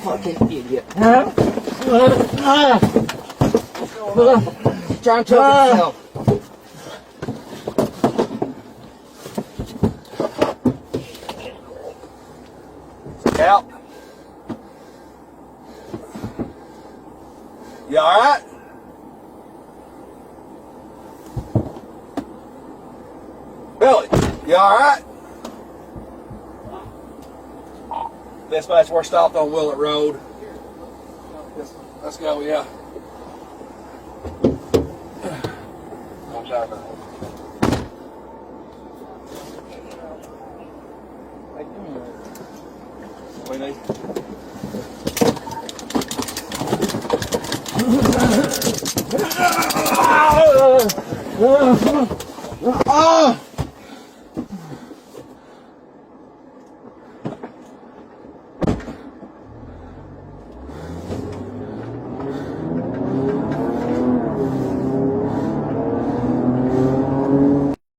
Fucking idiot. He's trying to choke himself. Out. You alright? Billy, you alright? Dispatch, we're stopped on Willett Road. Let's go, yeah. Watch out now. We need.